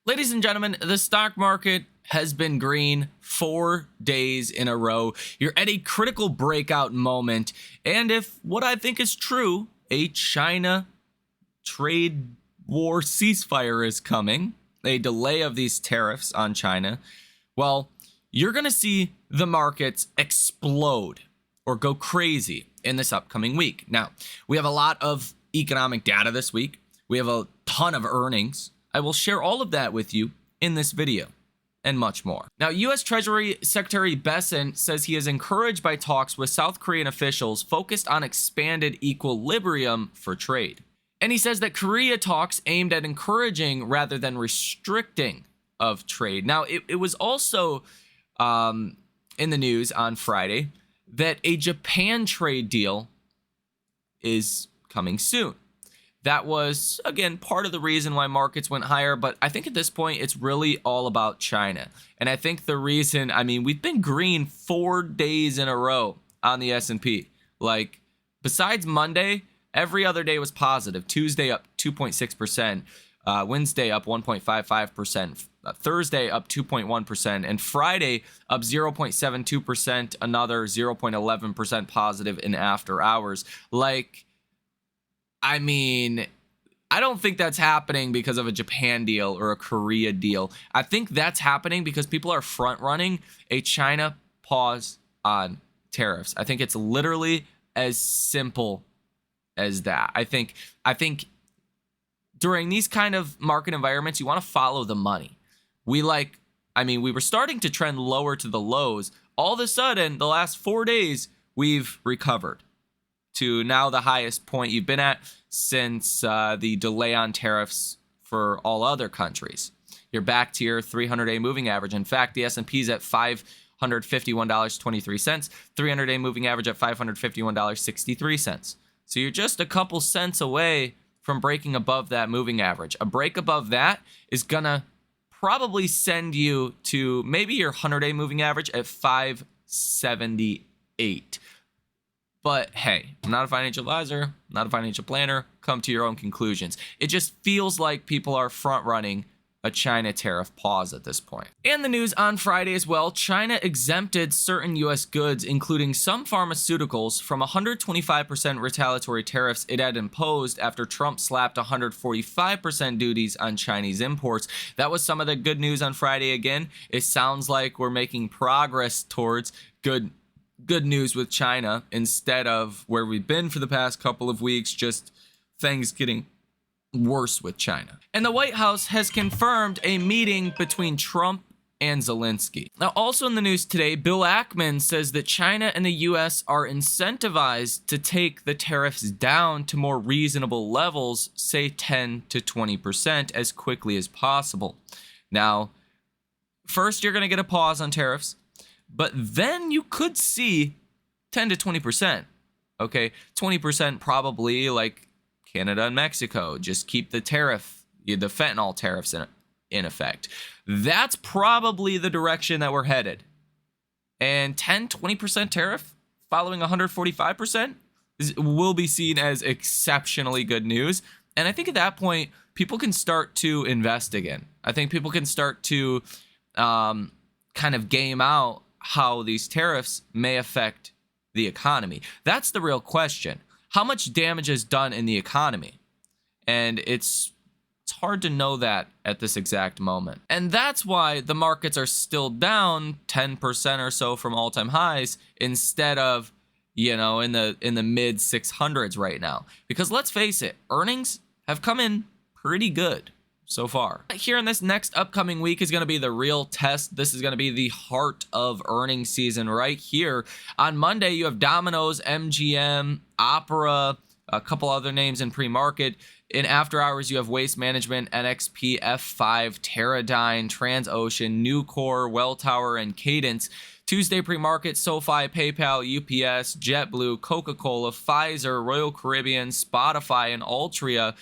Ladies and gentlemen, the stock market has been green 4 days in a row. You're at a critical breakout moment. And if what I think is true, a China trade war ceasefire is coming, a delay of these tariffs on China, well, you're going to see the markets explode or go crazy in this upcoming week. Now, we have a lot of economic data this week. We have a ton of earnings. I will share all of that with you in this video and much more. Now, U.S. Treasury Secretary Bessent says he is encouraged by talks with South Korean officials focused on expanded equilibrium for trade. And he says that Korea talks aimed at encouraging rather than restricting of trade. Now, it was also in the news on Friday that a Japan trade deal is coming soon. That was, again, part of the reason why markets went higher. But I think at this point, it's really all about China. And I think the reason, we've been green 4 days in a row on the S&P. Like, besides Monday, every other day was positive. Tuesday up 2.6%. Wednesday up 1.55%. Thursday up 2.1%. And Friday up 0.72%. Another 0.11% positive in after hours. I don't think that's happening because of a Japan deal or a Korea deal. I think that's happening because people are front running a China pause on tariffs. I think it's literally as simple as that. I think during these kind of market environments, you want to follow the money. We were starting to trend lower to the lows. All of a sudden, the last 4 days, we've recovered to now the highest point you've been at since the delay on tariffs for all other countries. You're back to your 300-day moving average. In fact, the S&P is at $551.23, 300-day moving average at $551.63. So you're just a couple cents away from breaking above that moving average. A break above that is gonna probably send you to maybe your 100-day moving average at 578. But hey, I'm not a financial advisor, I'm not a financial planner. Come to your own conclusions. It just feels like people are front running a China tariff pause at this point. And the news on Friday as well, China exempted certain U.S. goods, including some pharmaceuticals, from 125% retaliatory tariffs it had imposed after Trump slapped 145% duties on Chinese imports. That was some of the good news on Friday again. It sounds like we're making progress towards good news with China instead of where we've been for the past couple of weeks, just things getting worse with China. And the White House has confirmed a meeting between Trump and Zelensky. Now, also in the news today, Bill Ackman says that China and the U.S. are incentivized to take the tariffs down to more reasonable levels, say 10 to 20% as quickly as possible. Now, first, you're going to get a pause on tariffs. But then you could see 10 to 20%. Okay, 20% probably like Canada and Mexico. Just keep the fentanyl tariffs in effect. That's probably the direction that we're headed. And 10, 20% tariff following 145% will be seen as exceptionally good news. And I think at that point, people can start to invest again. I think people can start to kind of game out how these tariffs may affect the economy. That's the real question. How much damage is done in the economy? And it's hard to know that at this exact moment. And that's why the markets are still down 10% or so from all-time highs instead of, in the mid 600s right now. Because let's face it, earnings have come in pretty good so far. Here in this next upcoming week is going to be the real test. This is going to be the heart of earnings season right here. On Monday, you have Domino's, MGM, Opera, a couple other names in pre-market. In after hours, you have Waste Management, NXP, F5, Teradyne, Transocean, Nucor, Welltower, and Cadence. Tuesday pre-market, SoFi, PayPal, UPS, JetBlue, Coca-Cola, Pfizer, Royal Caribbean, Spotify, and Altria.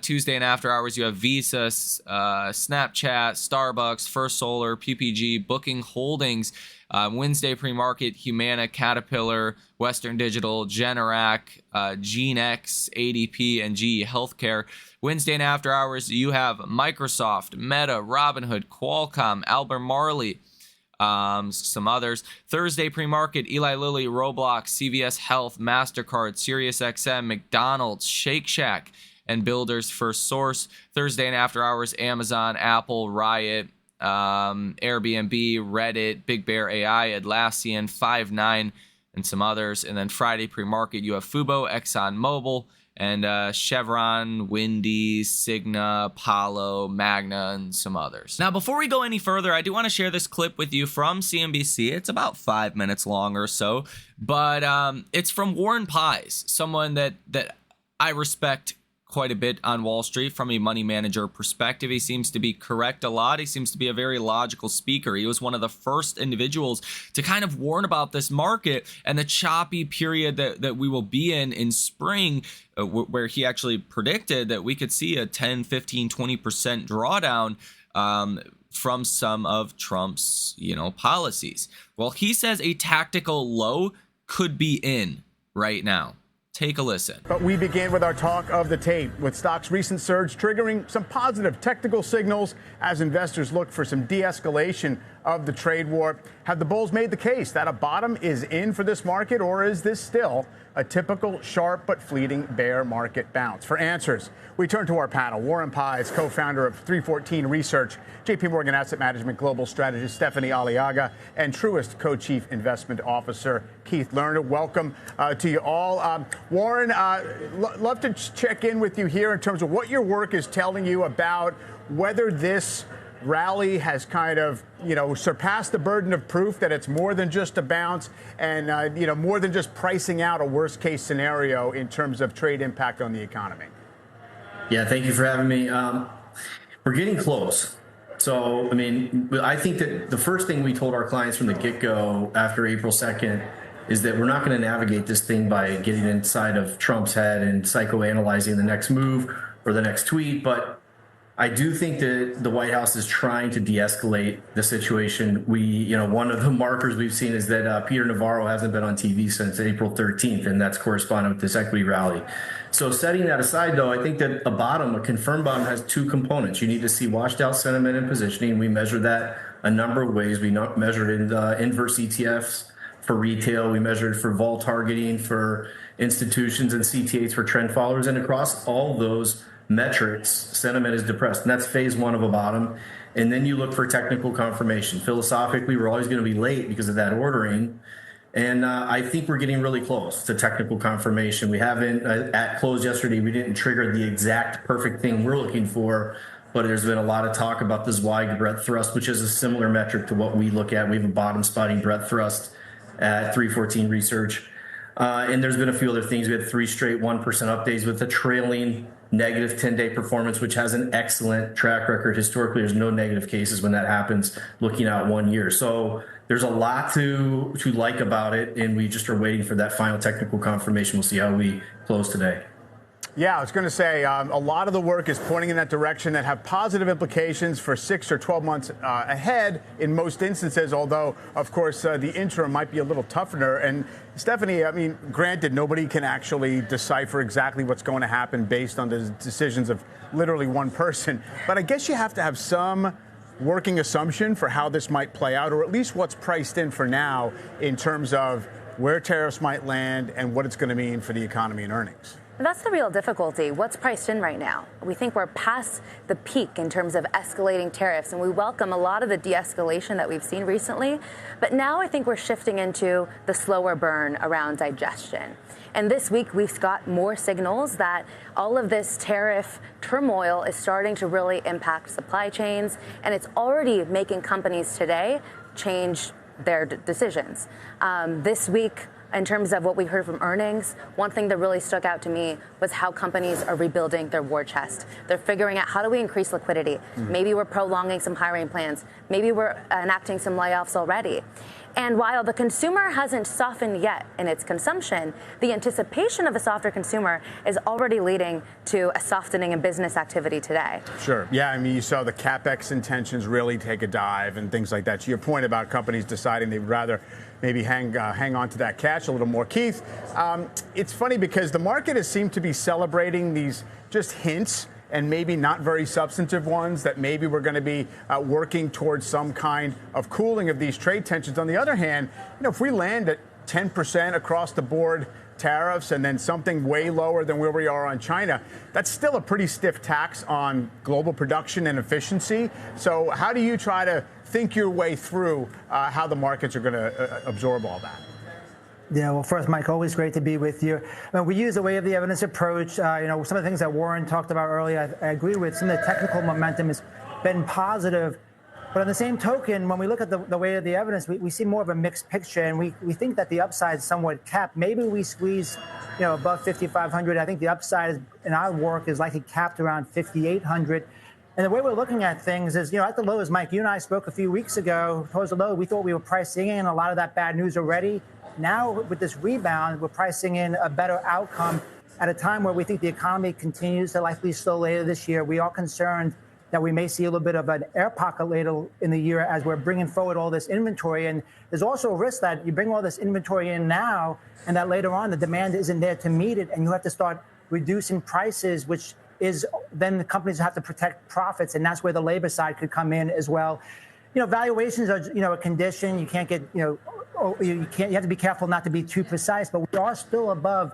Tuesday and after hours, you have Visa, Snapchat, Starbucks, First Solar, PPG, Booking Holdings. Wednesday pre-market, Humana, Caterpillar, Western Digital, Generac, GeneX, ADP, and GE Healthcare. Wednesday and after hours, you have Microsoft, Meta, Robinhood, Qualcomm, Albemarle, some others. Thursday pre-market, Eli Lilly, Roblox, CVS Health, MasterCard, SiriusXM, McDonald's, Shake Shack, and Builders First Source. Thursday and after hours, Amazon, Apple, Riot, Airbnb, Reddit, Big Bear AI, Atlassian, Five9, and some others. And then Friday pre-market, you have Fubo, ExxonMobil, and Chevron, Wendy's, Cigna, Apollo, Magna, and some others. Now, before we go any further, I do want to share this clip with you from CNBC. It's about 5 minutes long or so, but it's from Warren Pies, someone that I respect quite a bit on Wall Street from a money manager perspective. He seems to be correct a lot. He seems to be a very logical speaker. He was one of the first individuals to kind of warn about this market and the choppy period that we will be in spring, where he actually predicted that we could see a 10, 15, 20% drawdown from some of Trump's, policies. Well, he says a tactical low could be in right now. Take a listen. But we begin with our talk of the tape, with stock's recent surge triggering some positive technical signals as investors look for some de-escalation of the trade war. Have the bulls made the case that a bottom is in for this market, or is this still a typical sharp but fleeting bear market bounce? For answers, we turn to our panel. Warren Pies, co-founder of 314 Research, JP Morgan Asset Management Global Strategist Stephanie Aliaga, and Truist Co-Chief Investment Officer Keith Lerner. Welcome to you all. Warren, love to check in with you here in terms of what your work is telling you about whether this rally has kind of, surpassed the burden of proof that it's more than just a bounce and, more than just pricing out a worst case scenario in terms of trade impact on the economy. Yeah, thank you for having me. We're getting close. So, I think that the first thing we told our clients from the get-go after April 2nd is that we're not going to navigate this thing by getting inside of Trump's head and psychoanalyzing the next move or the next tweet, but I do think that the White House is trying to de-escalate the situation. One of the markers we've seen is that Peter Navarro hasn't been on TV since April 13th, and that's corresponding with this equity rally. So setting that aside, though, I think that a confirmed bottom, has two components. You need to see washed out sentiment and positioning. We measure that a number of ways. We measured in the inverse ETFs for retail. We measured for vol targeting for institutions and CTAs for trend followers. And across all those metrics, sentiment is depressed, and that's phase one of a bottom. And then you look for technical confirmation. Philosophically, we're always going to be late because of that ordering, and I think we're getting really close to technical confirmation. We haven't, at close yesterday, we didn't trigger the exact perfect thing we're looking for, but there's been a lot of talk about the Zweig breadth thrust, which is a similar metric to what we look at. We have a bottom spotting breadth thrust at 314 Research. And there's been a few other things. We had 3 straight 1% updates with a trailing negative 10-day performance, which has an excellent track record. Historically, there's no negative cases when that happens looking out 1 year. So there's a lot to like about it, and we just are waiting for that final technical confirmation. We'll see how we close today. Yeah, I was going to say a lot of the work is pointing in that direction that have positive implications for 6 or 12 months ahead in most instances, although, of course, the interim might be a little tougher. And Stephanie, granted, nobody can actually decipher exactly what's going to happen based on the decisions of literally one person. But I guess you have to have some working assumption for how this might play out, or at least what's priced in for now in terms of where tariffs might land and what it's going to mean for the economy and earnings. That's the real difficulty. What's priced in right now? We think we're past the peak in terms of escalating tariffs, and we welcome a lot of the de-escalation that we've seen recently. But now I think we're shifting into the slower burn around digestion. And this week, we've got more signals that all of this tariff turmoil is starting to really impact supply chains, and it's already making companies today change their decisions. This week, in terms of what we heard from earnings, one thing that really stuck out to me was how companies are rebuilding their war chest. They're figuring out, how do we increase liquidity? Maybe we're prolonging some hiring plans. Maybe we're enacting some layoffs already. And while the consumer hasn't softened yet in its consumption, the anticipation of a softer consumer is already leading to a softening in business activity today. Sure. Yeah, I mean, you saw the CapEx intentions really take a dive and things like that. To your point about companies deciding they'd rather maybe hang on to that cash a little more. Keith, it's funny because the market has seemed to be celebrating these just hints and maybe not very substantive ones that maybe we're going to be working towards some kind of cooling of these trade tensions. On the other hand, if we land at 10% across the board tariffs and then something way lower than where we are on China, that's still a pretty stiff tax on global production and efficiency. So how do you try to think your way through how the markets are going to absorb all that? Yeah, well, first, Mike, always great to be with you. We use a way of the evidence approach. Some of the things that Warren talked about earlier, I agree with. Some of the technical momentum has been positive. But on the same token, when we look at the way of the evidence, we see more of a mixed picture, and we think that the upside is somewhat capped. Maybe we squeeze, above 5,500. I think the upside in our work is likely capped around 5,800. And the way we're looking at things is, at the lows, Mike, you and I spoke a few weeks ago, towards the low, we thought we were pricing in a lot of that bad news already. Now, with this rebound, we're pricing in a better outcome at a time where we think the economy continues to likely slow later this year. We are concerned that we may see a little bit of an air pocket later in the year as we're bringing forward all this inventory. And there's also a risk that you bring all this inventory in now and that later on the demand isn't there to meet it, and you have to start reducing prices, which is then the companies have to protect profits, and that's where the labor side could come in as well. Valuations are, a condition. You can't get, you have to be careful not to be too precise, but we are still above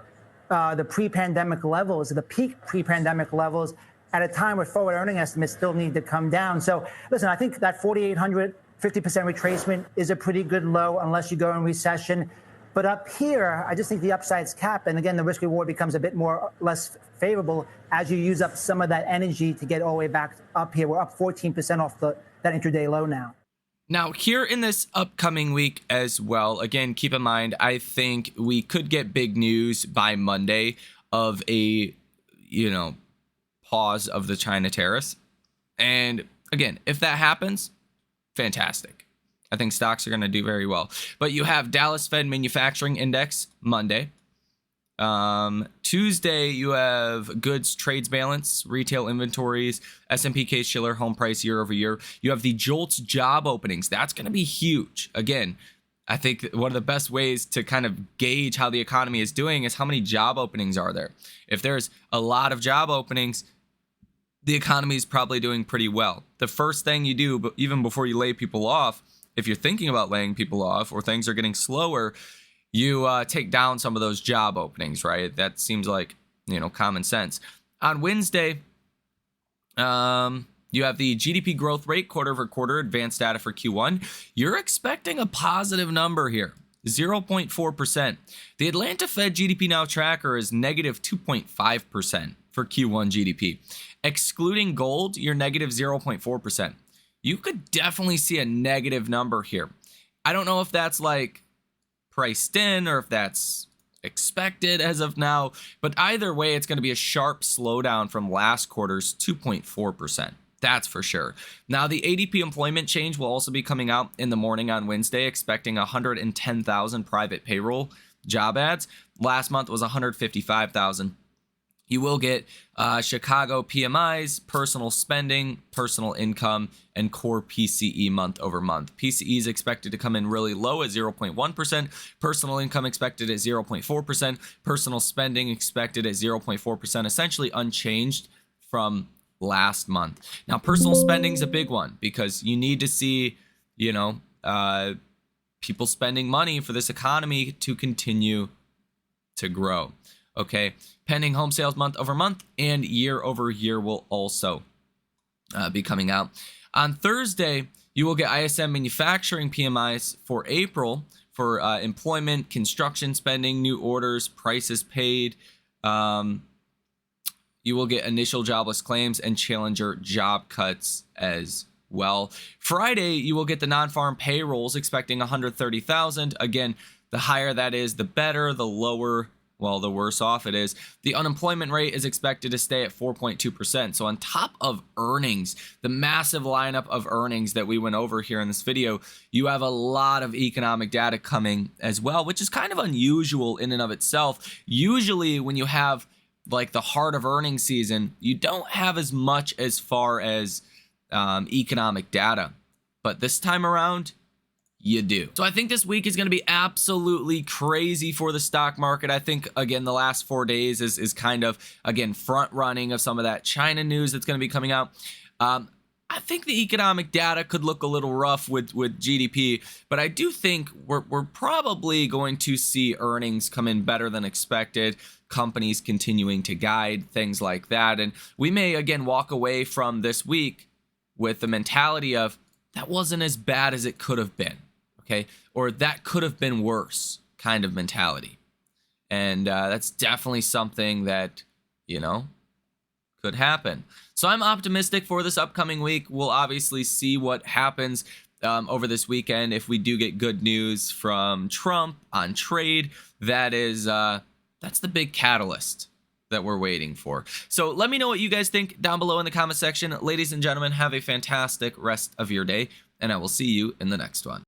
the pre-pandemic levels, the peak pre-pandemic levels, at a time where forward earning estimates still need to come down. So, listen, I think that 4,800, 50% retracement is a pretty good low unless you go in recession. But up here, I just think the upside's capped. And again, the risk reward becomes a bit less favorable as you use up some of that energy to get all the way back up here. We're up 14% off that intraday low now. Now, here in this upcoming week as well, again, keep in mind, I think we could get big news by Monday of a, pause of the China tariffs. And again, if that happens, fantastic. I think stocks are going to do very well. But you have Dallas Fed Manufacturing Index Monday. Tuesday, you have goods trades balance, retail inventories, S&P Case-Shiller home price year over year. You have the JOLTS job openings. That's going to be huge. Again, I think one of the best ways to kind of gauge how the economy is doing is how many job openings are there. If there's a lot of job openings, the economy is probably doing pretty well. The first thing you do, but even before you lay people off, if you're thinking about laying people off or things are getting slower, you take down some of those job openings, right? That seems like, common sense. On Wednesday, you have the GDP growth rate quarter over quarter, advanced data for Q1. You're expecting a positive number here, 0.4%. The Atlanta Fed GDP Now tracker is negative 2.5% for Q1 GDP. Excluding gold, you're negative 0.4%. You could definitely see a negative number here. I don't know if that's like priced in or if that's expected as of now, but either way, it's going to be a sharp slowdown from last quarter's 2.4%. That's for sure. Now, the ADP employment change will also be coming out in the morning on Wednesday, expecting 110,000 private payroll job ads. Last month was 155,000. You will get Chicago PMIs, personal spending, personal income, and core PCE month over month. PCE is expected to come in really low at 0.1%. Personal income expected at 0.4%. Personal spending expected at 0.4%, essentially unchanged from last month. Now, personal spending is a big one because you need to see, people spending money for this economy to continue to grow. Okay, pending home sales month over month and year over year will also be coming out. On Thursday, you will get ISM manufacturing PMIs for April for employment, construction spending, new orders, prices paid. You will get initial jobless claims and challenger job cuts as well. Friday, you will get the non-farm payrolls expecting 130,000. Again, the higher that is, the better. The lower well, the worse off it is. The unemployment rate is expected to stay at 4.2%. So on top of earnings, the massive lineup of earnings that we went over here in this video, you have a lot of economic data coming as well, which is kind of unusual in and of itself. Usually when you have like the heart of earnings season, you don't have as much as far as economic data. But this time around, you do. So I think this week is going to be absolutely crazy for the stock market. I think, again, the last 4 days is kind of, again, front running of some of that China news that's going to be coming out. I think the economic data could look a little rough with GDP, but I do think we're probably going to see earnings come in better than expected, companies continuing to guide, things like that. And we may, again, walk away from this week with the mentality of that wasn't as bad as it could have been. Okay, or that could have been worse kind of mentality. And that's definitely something that, you know, could happen. So I'm optimistic for this upcoming week. We'll obviously see what happens over this weekend. If we do get good news from Trump on trade, that is, that's the big catalyst that we're waiting for. So let me know what you guys think down below in the comment section. Ladies and gentlemen, have a fantastic rest of your day, and I will see you in the next one.